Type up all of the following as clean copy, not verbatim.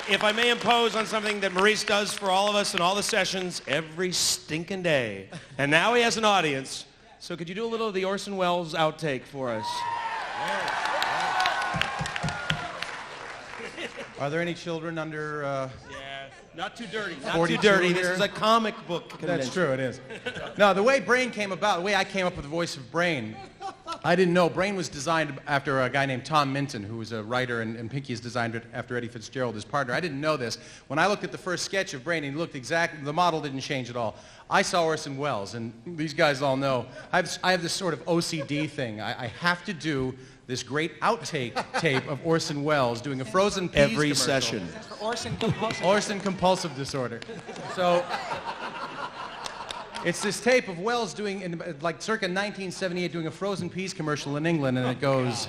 If I may impose on something that Maurice does for all of us in all the sessions every stinking day. And now he has an audience. So could you do a little of the Orson Welles outtake for us? Are there any children under... Yeah, not too dirty. Not 42 too dirty. here? This is a comic book convention. That's true, it is. No, the way Brain came about, the way I came up with the voice of Brain, I didn't know. Brain was designed after a guy named Tom Minton, who was a writer, and Pinky is designed it after Eddie Fitzgerald, his partner. I didn't know this. When I looked at the first sketch of Brain, he looked exactly, the model didn't change at all. I saw Orson Welles, and these guys all know, I have this sort of OCD thing. I have to do this great outtake tape of Orson Welles doing a frozen peas every commercial. session. Orson compulsive disorder. So it's this tape of Welles doing, like circa 1978, doing a frozen peas commercial in England, and it goes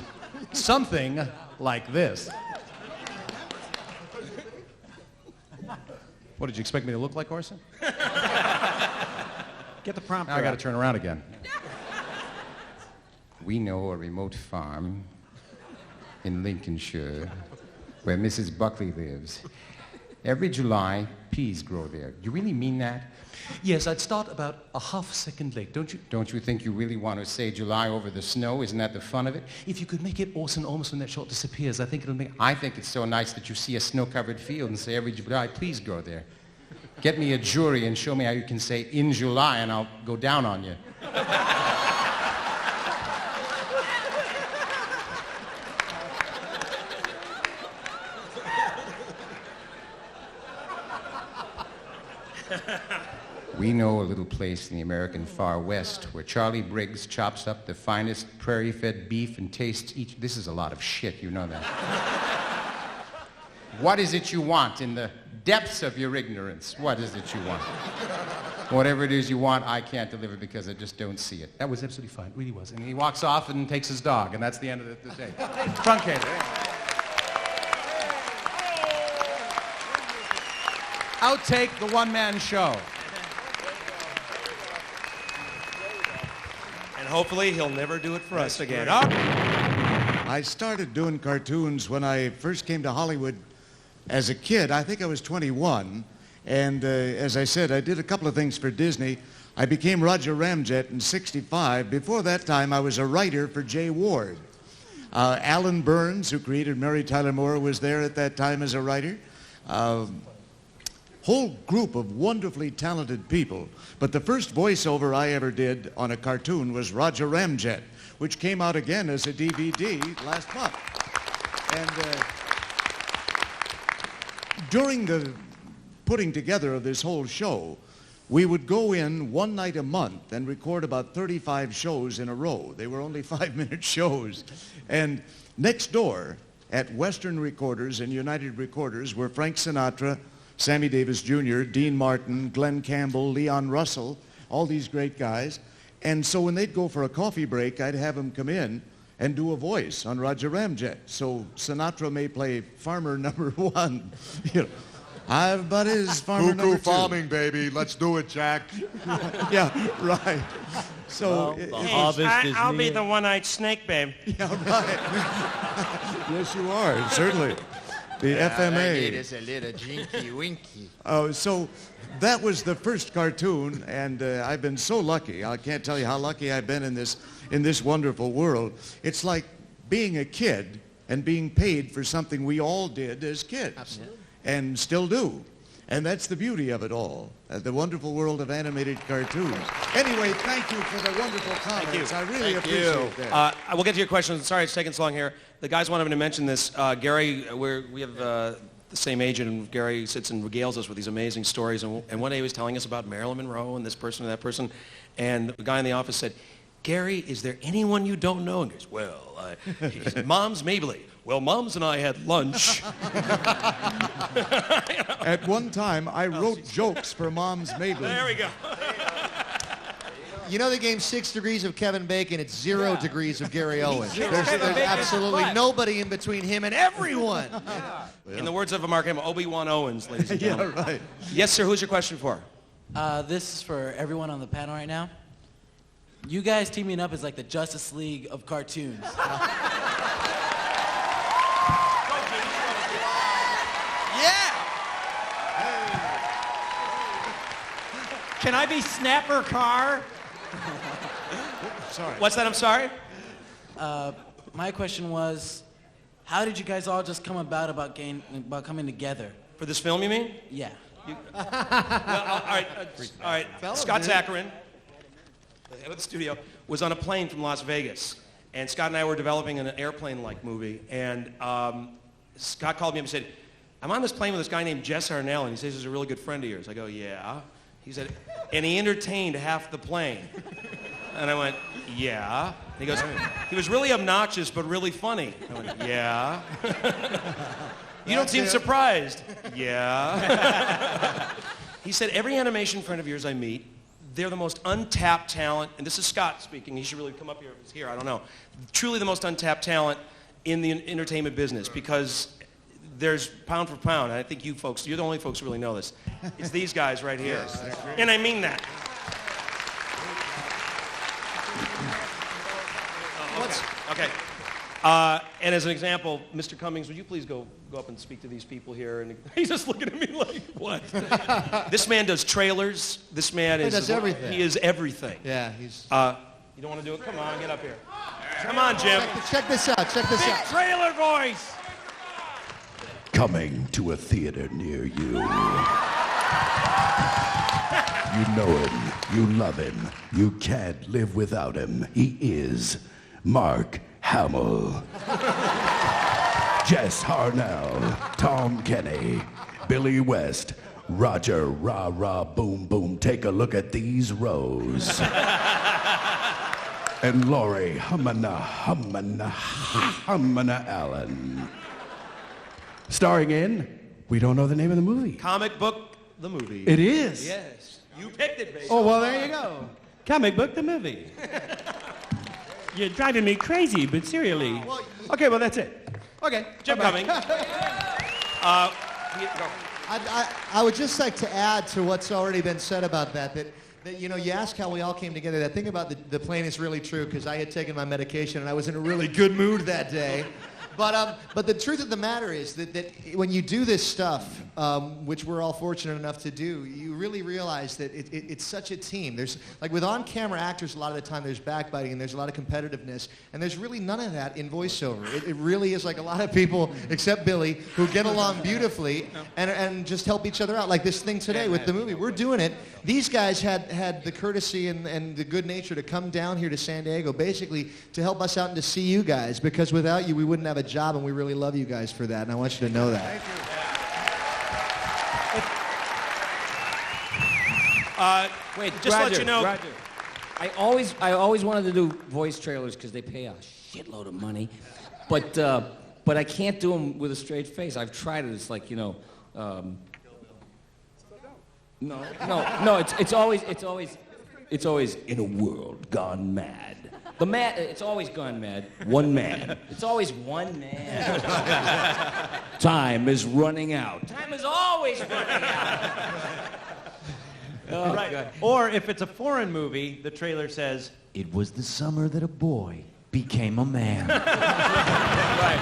something like this. What, did you expect me to look like Orson? Get the prompter. Now I got to turn around again. We know a remote farm in Lincolnshire where Mrs. Buckley lives. Every July, peas grow there. You really mean that? Yes, I'd start about a half second late, don't you? Don't you think you really want to say July over the snow? Isn't that the fun of it? If you could make it Orson almost when that shot disappears, I think it'll make... I think it's so nice that you see a snow-covered field and say every July, please grow there. Get me a jury and show me how you can say in July and I'll go down on you. We know a little place in the American far west where Charlie Briggs chops up the finest prairie-fed beef and tastes each... This is a lot of shit, you know that. What is it you want in the depths of your ignorance? What is it you want? Whatever it is you want, I can't deliver because I just don't see it. That was absolutely fine, it really was. And he walks off and takes his dog, and that's the end of the day. Truncated. Outtake, the one-man show. And hopefully he'll never do it for us again. I started doing cartoons when I first came to Hollywood as a kid. I think I was 21. And as I said, I did a couple of things for Disney. I became Roger Ramjet in '65. Before that time, I was a writer for Jay Ward. Alan Burns, who created Mary Tyler Moore, was there at that time as a writer. Whole group of wonderfully talented people. But the first voiceover I ever did on a cartoon was Roger Ramjet, which came out again as a DVD last month. And during the putting together of this whole show, we would go in one night a month and record about 35 shows in a row. They were only 5-minute shows. And next door at Western Recorders and United Recorders were Frank Sinatra, Sammy Davis Jr., Dean Martin, Glenn Campbell, Leon Russell, all these great guys. And so when they'd go for a coffee break, I'd have them come in and do a voice on Roger Ramjet. So Sinatra may play farmer number 1. You know, I've buddies farmer number 2. Farming, baby. Let's do it, Jack. Yeah, right. So I'll be the one-eyed snake, babe. Yeah, right. Yes, you are, certainly. The FMA. It is a little jinky winky. So that was the first cartoon, and I've been so lucky. I can't tell you how lucky I've been in this wonderful world. It's like being a kid and being paid for something we all did as kids. Absolutely. And still do. And that's the beauty of it all, the wonderful world of animated cartoons. Anyway, thank you for the wonderful comments. I really appreciate that. We'll get to your questions. Sorry it's taking so long here. The guys wanted me to mention this. Gary, we have the same agent, and Gary sits and regales us with these amazing stories. And one day he was telling us about Marilyn Monroe and this person and that person. And the guy in the office said, Gary, is there anyone you don't know? And he goes, well, he said, Mom's Mabley. Well, Mom's and I had lunch. At one time, I wrote jokes for Mom's Mabley. There we go. You know the game 6 Degrees of Kevin Bacon, it's 0 degrees of Gary Owens. There's absolutely nobody in between him and everyone. Yeah. In the words of Mark Hamill, Obi-Wan Owens, ladies and gentlemen. Yeah, right. Yes, sir, who's your question for? This is for everyone on the panel right now. You guys teaming up is like the Justice League of cartoons. Can I be Snapper Carr? Sorry. What's that? I'm sorry? My question was, how did you guys all just come about coming together? For this film, you mean? Yeah. Well, all right. Scott Zacharin, the head of the studio, was on a plane from Las Vegas, and Scott and I were developing an airplane-like movie, and Scott called me up and said, I'm on this plane with this guy named Jess Arnell, and he says he's a really good friend of yours. I go, yeah. He said, and he entertained half the plane. And I went, yeah. And he goes, he was really obnoxious, but really funny. I went, yeah. You don't seem surprised. Yeah. He said, every animation friend of yours I meet, they're the most untapped talent, and this is Scott speaking, he should really come up here if he's here, I don't know. Truly the most untapped talent in the entertainment business, because there's pound for pound, and I think you folks, you're the only folks who really know this. It's these guys right here. Yes, that's great. And I mean that. Okay. And as an example, Mr. Cummings, would you please go up and speak to these people here? And he's just looking at me like, what? This man does trailers. This man He does everything. He is everything. Yeah, he's... You don't want to do it? Come on, get up here. Come on, Jim. Check this out, check this out. Trailer voice. Coming to a theater near you. You know him, you love him, you can't live without him. He is Mark Hamill. Jess Harnell, Tom Kenny, Billy West, Roger Rah Rah Boom Boom, take a look at these rows. And Lori Humana Allen. Starring in, we don't know the name of the movie. Comic Book, the movie. It is. Yes. You picked it, baby. Oh, well, there you go. Comic Book, the movie. You're driving me crazy, but seriously. Okay, well, that's it. Okay, Jim Cummings. Go. I would just like to add to what's already been said about that you know, you ask how we all came together. That thing about the plane is really true, because I had taken my medication and I was in a really good mood that day. But the truth of the matter is that when you do this stuff, which we're all fortunate enough to do, you really realize that it's such a team. There's, like with on-camera actors, a lot of the time there's backbiting and there's a lot of competitiveness, and there's really none of that in voiceover. It really is like a lot of people, except Billy, who get along beautifully and just help each other out. Like this thing today with the movie, we're doing it. These guys had the courtesy and the good nature to come down here to San Diego, basically to help us out and to see you guys, because without you, we wouldn't have a job, and we really love you guys for that, and I want you to know that. Wait, just Roger, let you know. Roger. I always wanted to do voice trailers because they pay a shitload of money, but I can't do them with a straight face. I've tried it. It's like, you know, no. It's always in a world gone mad. It's always gone mad. One man. It's always one man. Time is running out. Time is always running out. Oh, right. God. Or if it's a foreign movie, the trailer says, "It was the summer that a boy became a man." Right.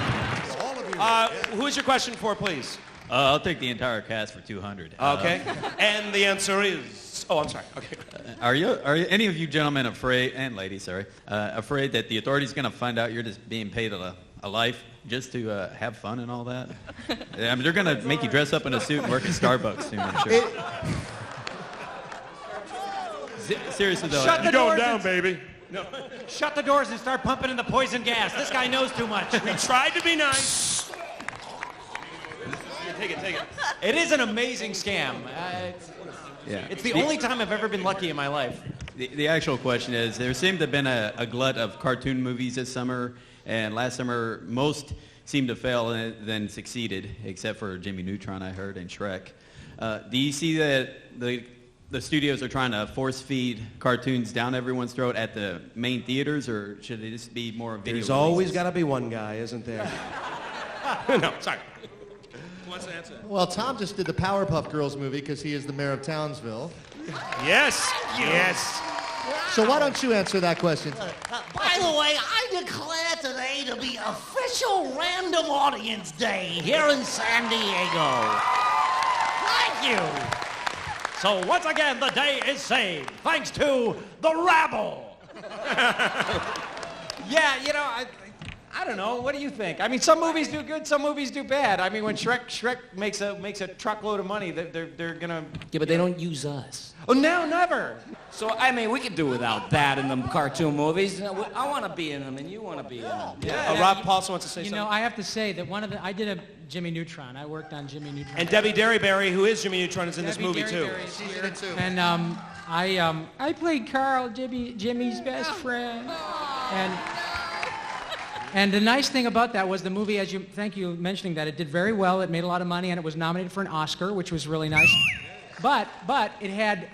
Who is your question for, please? I'll take the entire cast for 200. Okay. And the answer is... Oh, I'm sorry. Okay. Are any of you gentlemen afraid, and ladies, sorry, afraid that the authority's going to find out you're just being paid a life just to have fun and all that? I mean, they're going to make you dress up in a suit and work at Starbucks soon, I'm sure. Seriously, though. Shut the doors down, baby. No. Shut the doors and start pumping in the poison gas. This guy knows too much. We tried to be nice. Take it. It is an amazing scam. It's the only time I've ever been lucky in my life. The actual question is, there seemed to have been a glut of cartoon movies this summer, and last summer most seemed to fail and then succeeded, except for Jimmy Neutron, I heard, and Shrek. Do you see that the studios are trying to force feed cartoons down everyone's throat at the main theaters, or should it just be more video There's always releases? got to be one guy, isn't there? No, sorry. Who wants to answer? Well, Tom just did the Powerpuff Girls movie because he is the mayor of Townsville. Yes. Yes. So why don't you answer that question? By the way, I declare today to be official Random Audience Day here in San Diego. Thank you. So once again, the day is saved, thanks to the rabble. Yeah, you know, I don't know. What do you think? I mean, some movies do good, some movies do bad. I mean, when Shrek makes a truckload of money, they're gonna. Yeah, but they don't use us. Oh no, never. So I mean, we could do without that in them cartoon movies. I want to be in them, and you want to be in them. Yeah. Rob Paulson wants to say something. You know, I have to say that I did a Jimmy Neutron. I worked on Jimmy Neutron. And Debbie Derryberry, who is Jimmy Neutron, is in this movie too. She's in it too. And I played Carl, Jimmy's best friend. And the nice thing about that was the movie, thank you mentioning that, it did very well. It made a lot of money, and it was nominated for an Oscar, which was really nice. But it had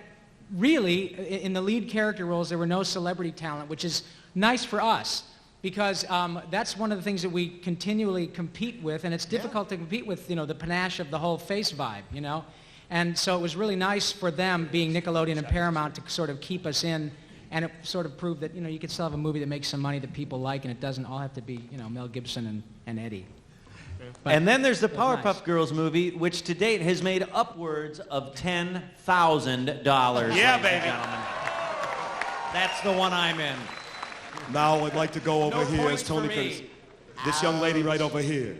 really, in the lead character roles, there were no celebrity talent, which is nice for us, because that's one of the things that we continually compete with, and it's difficult to compete with, you know, the panache of the whole face vibe, you know. And so it was really nice for them, being Nickelodeon and Paramount, to sort of keep us in. And it sort of proved that, you know, you could still have a movie that makes some money that people like, and it doesn't all have to be, you know, Mel Gibson and Eddie. But and then there's the it was Powerpuff nice. Girls movie, which to date has made upwards of $10,000. Yeah, ladies and baby. gentlemen. That's the one I'm in. Now I'd like to go over No here points as Tony for me. Curtis. This young lady right over here.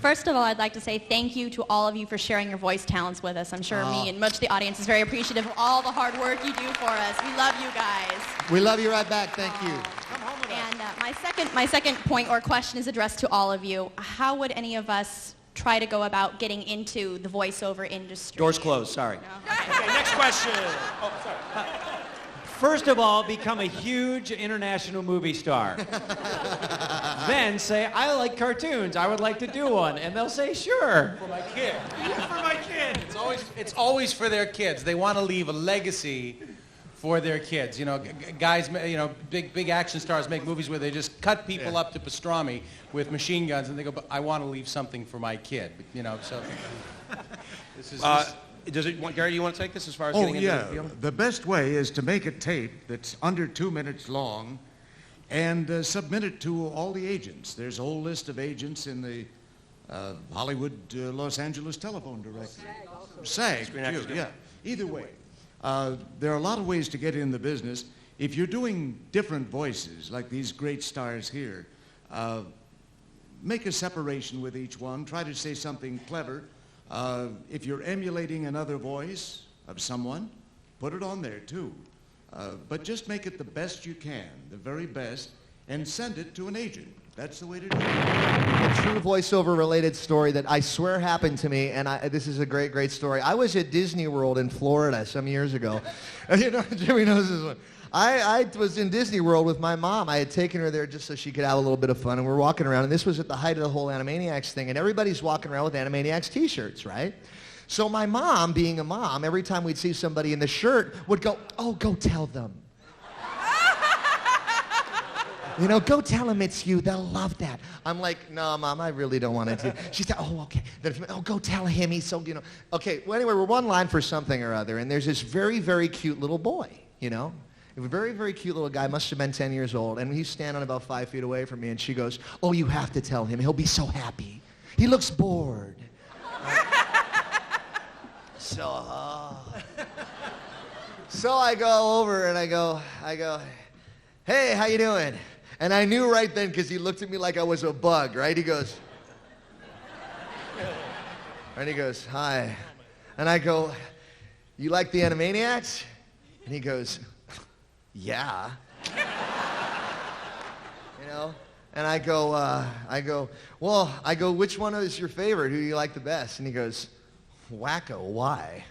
First of all, I'd like to say thank you to all of you for sharing your voice talents with us. I'm sure me and much of the audience is very appreciative of all the hard work you do for us. We love you guys. We love you right back. Thank you. And my second point or question is addressed to all of you. How would any of us try to go about getting into the voiceover industry? Doors closed, sorry. Okay, next question. Oh, sorry. First of all, become a huge international movie star. Then say, I like cartoons. I would like to do one. And they'll say, sure. For my kid. For my kid. It's always for their kids. They want to leave a legacy for their kids. You know, guys, you know, big action stars make movies where they just cut people up to pastrami with machine guns, and they go, but I want to leave something for my kid. You know, so this is. Gary, do you want to take this as far as Oh, getting into yeah. the field? The best way is to make a tape that's under 2 minutes long and submit it to all the agents. There's a whole list of agents in the Hollywood, Los Angeles telephone directory. SAG, Screen Actors Guild. yeah. Either way. There are a lot of ways to get in the business. If you're doing different voices, like these great stars here, make a separation with each one. Try to say something clever. If you're emulating another voice of someone, put it on there too. But just make it the best you can, the very best, and send it to an agent. That's the way to do it. A true voiceover related story that I swear happened to me, and this is a great, great story. I was at Disney World in Florida some years ago. You know, Jimmy knows this one. I was in Disney World with my mom. I had taken her there just so she could have a little bit of fun, and we're walking around, and this was at the height of the whole Animaniacs thing, and everybody's walking around with Animaniacs t-shirts, right? So my mom, being a mom, every time we'd see somebody in the shirt, would go, oh, go tell them. You know, go tell them it's you. They'll love that. I'm like, no, Mom, I really don't want to. She said, oh, okay. Then, oh, go tell him. He's so, you know. Okay, well, anyway, we're one line for something or other, and there's this very, very cute little boy, you know. A very, very cute little guy, must have been 10 years old, and he's standing about 5 feet away from me, and she goes, oh, you have to tell him. He'll be so happy. He looks bored. So I go over, and I go, hey, how you doing? And I knew right then, because he looked at me like I was a bug, right? He goes, hi. And I go, you like the Animaniacs? And he goes, yeah. You know? And I go, which one is your favorite? Who do you like the best? And he goes, Wacko, why?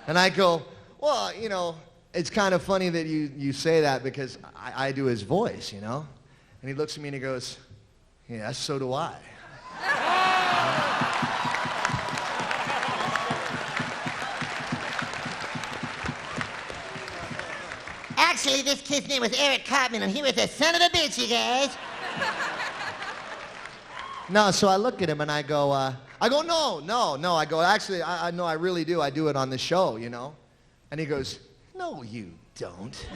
And I go, well, you know, it's kind of funny that you say that because I do his voice, you know? And he looks at me and he goes, yeah, so do I. Actually, this kid's name was Eric Cartman, and he was a son of a bitch, you guys. No, so I look at him and I go, no. I go, actually, I know I really do. I do it on the show, you know? And he goes, no, you don't.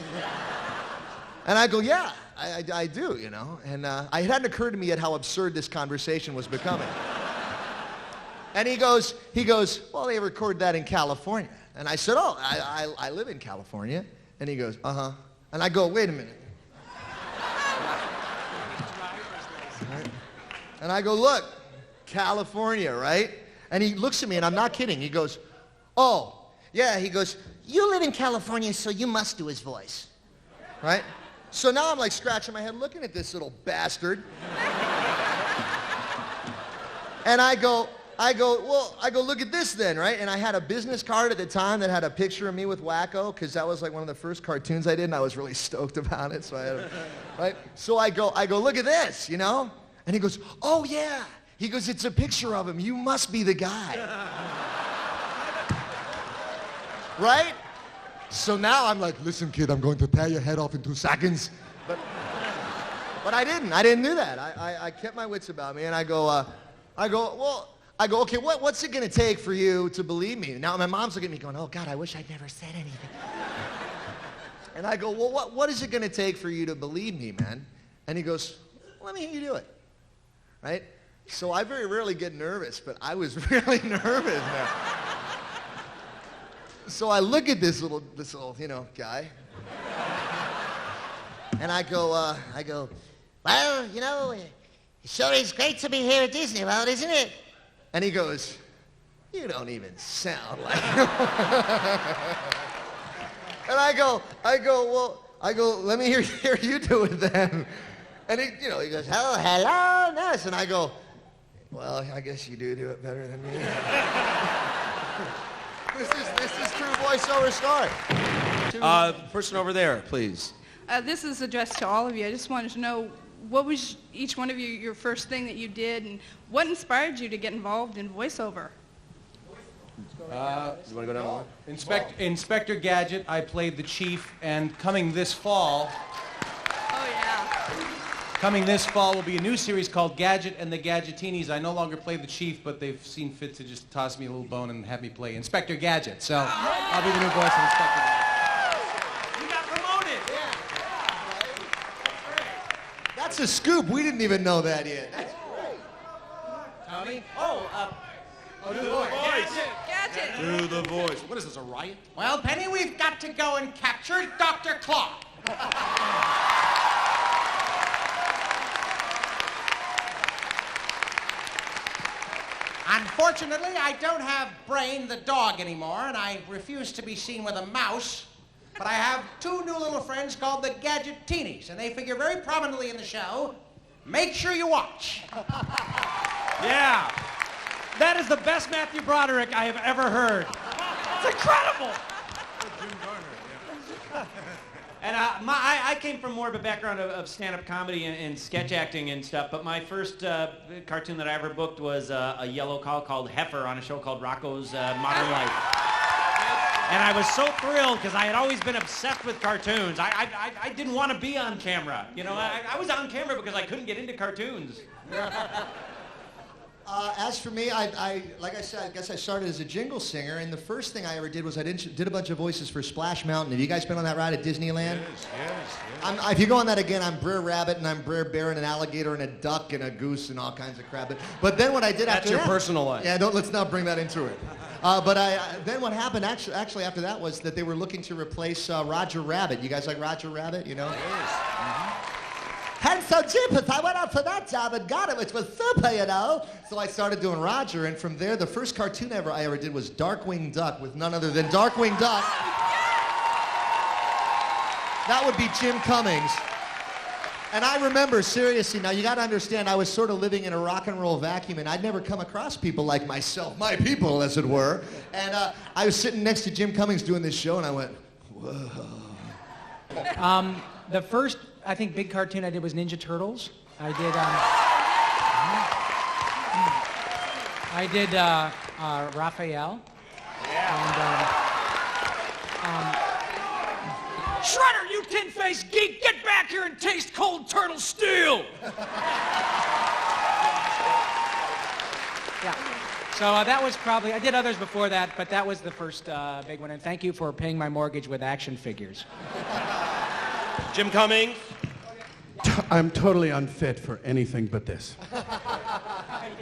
And I go, yeah, I do, you know? And it hadn't occurred to me yet how absurd this conversation was becoming. And he goes, well, they record that in California. And I said, oh, I live in California. And he goes, uh-huh. And I go, wait a minute. Right? And I go, look, California, right? And he looks at me, and I'm not kidding. He goes, oh, yeah. He goes, you live in California, so you must do his voice, right? So now I'm like scratching my head looking at this little bastard. And I go, look at this then, right? And I had a business card at the time that had a picture of me with Wacko, because that was like one of the first cartoons I did, and I was really stoked about it. So I had right? So I go, look at this, you know? And he goes, oh yeah. He goes, it's a picture of him. You must be the guy. Right? So now I'm like, listen, kid, I'm going to tear your head off in 2 seconds. But I didn't. I didn't do that. I kept my wits about me, and I go, okay, what's it going to take for you to believe me? Now, my mom's looking at me going, oh, God, I wish I'd never said anything. And I go, well, what is it going to take for you to believe me, man? And he goes, well, let me hear you do it. Right? So I very rarely get nervous, but I was really nervous now. So I look at this little, you know, guy. And I go, well, you know, it sure is great to be here at Disney World, isn't it? And he goes, you don't even sound like him. And I go, let me hear you do it then. And he goes, hello, Ness. And I go, well, I guess you do it better than me. This is true voiceover story. Person over there, please. This is addressed to all of you. I just wanted to know, what was each one of you your first thing that you did, and what inspired you to get involved in voiceover? You want to go down the line? Inspector Gadget, I played the chief, and coming this fall will be a new series called Gadget and the Gadgetinis. I no longer play the chief, but they've seen fit to just toss me a little bone and have me play Inspector Gadget. So I'll be the new voice of Inspector Gadget. You got promoted. That's a scoop. We didn't even know that yet. That's great. Tommy? Do the voice. Gadget. Do the voice. What is this, a riot? Well, Penny, we've got to go and capture Dr. Claw. Unfortunately, I don't have Brain the dog anymore, and I refuse to be seen with a mouse. But I have 2 new little friends called the Gadgetinis, and they figure very prominently in the show. Make sure you watch. Yeah. That is the best Matthew Broderick I have ever heard. It's incredible. And I came from more of a background of stand-up comedy and sketch acting and stuff, but my first cartoon that I ever booked was a yellow cow called Heifer on a show called Rocco's Modern Life. And I was so thrilled because I had always been obsessed with cartoons. I didn't want to be on camera. You know, I was on camera because I couldn't get into cartoons. As for me, like I said, I guess I started as a jingle singer, and the first thing I ever did was I did a bunch of voices for Splash Mountain. Have you guys been on that ride at Disneyland? Yes. If you go on that again, I'm Brer Rabbit, and I'm Brer Bear, and an alligator, and a duck, and a goose, and all kinds of crap. But then what I did after that... That's your personal life. Yeah, let's not bring that into it. Then what happened actually after that was that they were looking to replace Roger Rabbit. You guys like Roger Rabbit, you know? Yes. And so, jeepers, I went out for that job and got it, which was super, you know. So I started doing Roger, and from there, the first cartoon I ever did was Darkwing Duck with none other than Darkwing Duck. That would be Jim Cummings. And I remember, seriously, now you got to understand, I was sort of living in a rock and roll vacuum, and I'd never come across people like myself, my people, as it were. And I was sitting next to Jim Cummings doing this show, and I went, whoa. The first, I think, big cartoon I did was Ninja Turtles. I did Raphael. Yeah. And, Shredder, you tin-faced geek, get back here and taste cold turtle steel! yeah. So that was probably, I did others before that, but that was the first big one. And thank you for paying my mortgage with action figures. Jim Cummings. I'm totally unfit for anything but this.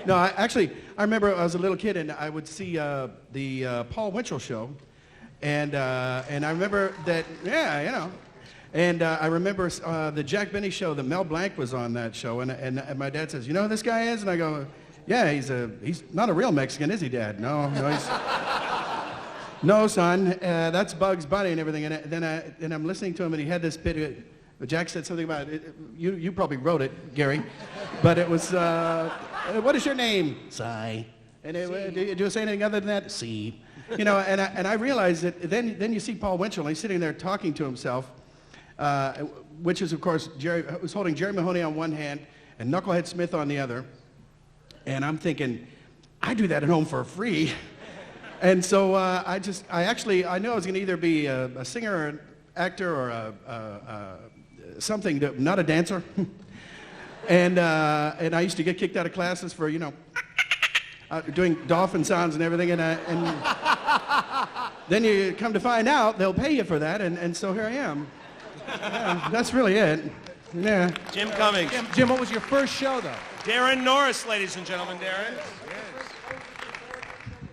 No, I remember I was a little kid and I would see the Paul Winchell show, And I remember that, yeah, you know. And I remember the Jack Benny show, that Mel Blanc was on that show, and my dad says, you know who this guy is? And I go, yeah, he's not a real Mexican, is he, Dad? No, he's... No, son, that's Bugs Bunny and everything. And then I'm listening to him, and he had this bit. Jack said something about it. You probably wrote it, Gary, but it was, what is your name? Si. And do you say anything other than that? Si. You know, and I realized that then you see Paul Winchell, and he's sitting there talking to himself, which is, of course, Jerry was holding Jerry Mahoney on one hand and Knucklehead Smith on the other. And I'm thinking, I do that at home for free. And so I knew I was going to either be a singer or an actor or something, not a dancer. and I used to get kicked out of classes for, you know, doing dolphin sounds and everything. And then you come to find out they'll pay you for that. And so here I am. Yeah, that's really it. Yeah. Jim Cummings. Jim, what was your first show, though? Darren Norris, ladies and gentlemen. Darren.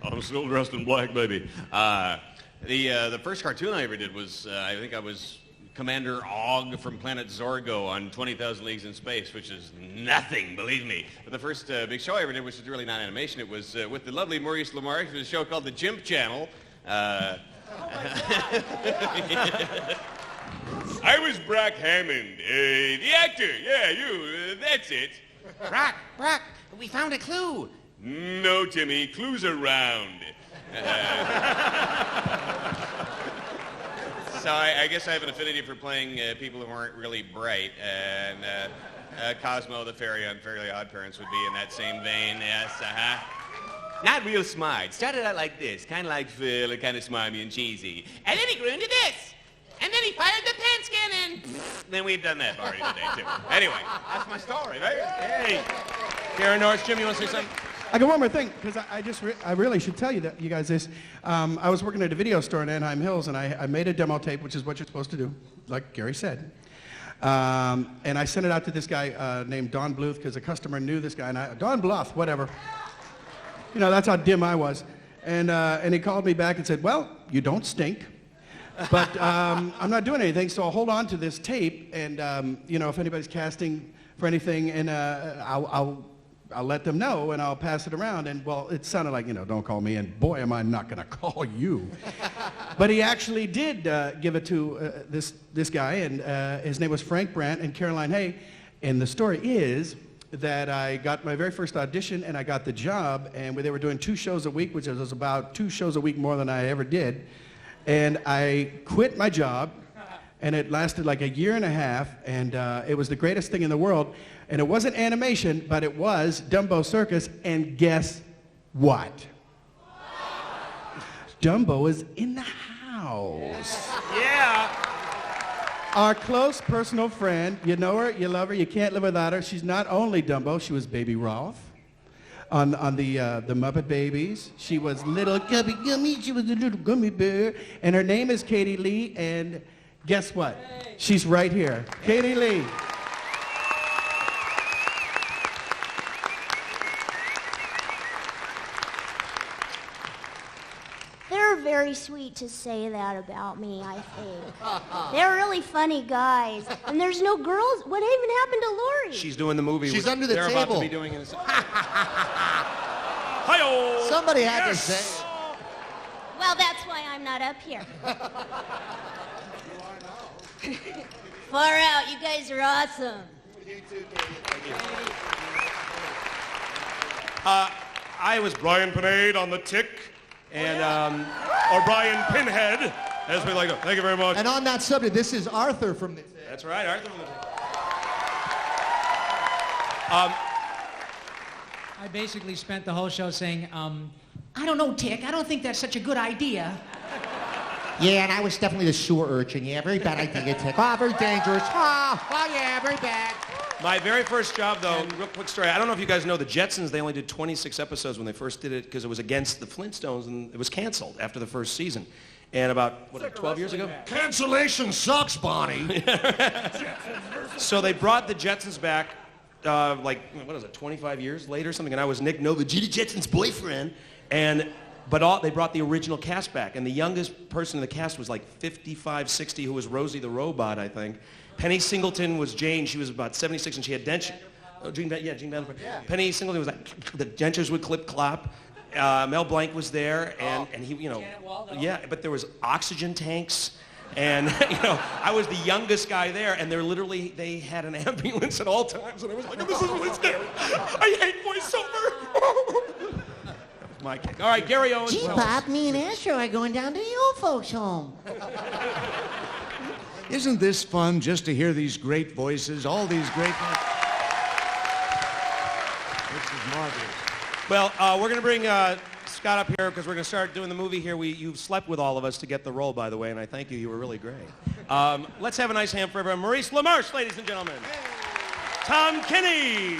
I'm still dressed in black, baby. The first cartoon I ever did was, I think I was Commander Og from Planet Zorgo on 20,000 Leagues in Space, which is nothing, believe me. But the first big show I ever did, which is really not animation, it was with the lovely Maurice LaMarche. It was a show called The Chimp Channel. I was Brock Hammond, the actor. Yeah, you, that's it. Brock, we found a clue. No, Timmy, clues are round. So I guess I have an affinity for playing people who aren't really bright, and Cosmo the Fairy on Fairly Odd Parents would be in that same vein, yes, Not real smart. Started out like this, kind of like Phil, and kind of smarmy and cheesy. And then he grew into this. And then he fired the pants cannon. Then we've done that already today, too. Anyway, that's my story, right? Hey. Darren Norris, Jim, you want to say something? I got one more thing, because I really should tell you guys this. I was working at a video store in Anaheim Hills, and I made a demo tape, which is what you're supposed to do, like Gary said. And I sent it out to this guy named Don Bluth, because a customer knew this guy, and Don Bluth, whatever. You know, that's how dim I was. And he called me back and said, well, you don't stink. But I'm not doing anything, so I'll hold on to this tape, and you know, if anybody's casting for anything, and I'll let them know, and I'll pass it around. And well, it sounded like, you know, don't call me, and boy, am I not going to call you. But he actually did give it to this guy, and his name was Frank Brandt and Caroline Hay. And the story is that I got my very first audition, and I got the job, and they were doing 2 shows a week, which was about 2 shows a week more than I ever did. And I quit my job, and it lasted like a year and a half, and it was the greatest thing in the world. And it wasn't animation, but it was Dumbo Circus, and guess what? Dumbo is in the house. Yeah. Our close personal friend, you know her, you love her, you can't live without her. She's not only Dumbo, she was Baby Rolf. On the Muppet Babies. She was little gummy, she was a little gummy bear. And her name is Katie Lee, and guess what? She's right here. Katie Lee. They're very sweet to say that about me, I think. They're really funny guys. And there's no girls. What even happened to Lori? She's doing the movie. She's under the they're table. About to be doing it. Hi-yo! Somebody had Yes! to say. Well, that's why I'm not up here. Far out. You guys are awesome. I was Brian Pinade on The Tick, and or Brian Pinhead, as we like to. Thank you very much. And on that subject, this is Arthur from the... That's right, Arthur from the... I basically spent the whole show saying, I don't know, Tick. I don't think that's such a good idea. Yeah, and I was definitely the sewer urchin. Yeah, very bad idea, Tick. Oh, very dangerous. Oh, yeah, very bad. My very first job, though, real quick story. I don't know if you guys know the Jetsons. They only did 26 episodes when they first did it because it was against the Flintstones, and it was canceled after the first season. And about, 12 years ago? Cancellation sucks, Bonnie. So they brought the Jetsons back, 25 years later or something, and I was Nick Nova, Judy Jetson's boyfriend. And But they brought the original cast back, and the youngest person in the cast was like 55, 60, who was Rosie the Robot, I think. Penny Singleton was Jane. She was about 76, and she had dentures. Oh, Jean Vanderpump. Yeah. Penny Singleton was like, the dentures would clip-clop. Mel Blanc was there, and he, you know, yeah, but there was oxygen tanks. And, you know, I was the youngest guy there, and they had an ambulance at all times, and I was like, this is really scary. I hate voiceover. That was my kick. All right, Gary Owens. Gee, Bob, me and Astro are going down to the old folks' home. Isn't this fun just to hear these great voices, all these great... This is marvelous. Well, we're going to bring Scott up here because we're going to start doing the movie here. You slept with all of us to get the role, by the way, and I thank you. You were really great. Let's have a nice hand for everyone. Maurice LaMarche, ladies and gentlemen. Tom Kenny.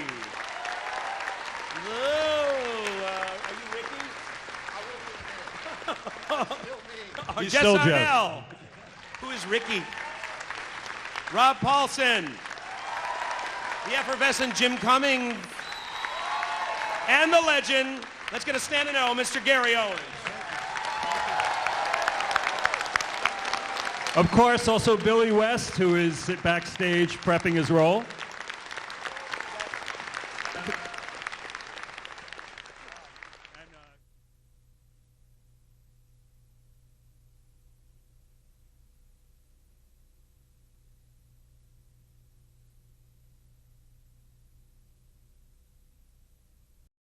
He's Jess still Jeff. Arnell. Who is Ricky? Rob Paulson. The effervescent Jim Cummings. And the legend. Let's get a standing O, Mr. Gary Owens. Of course, also Billy West, who is backstage prepping his role.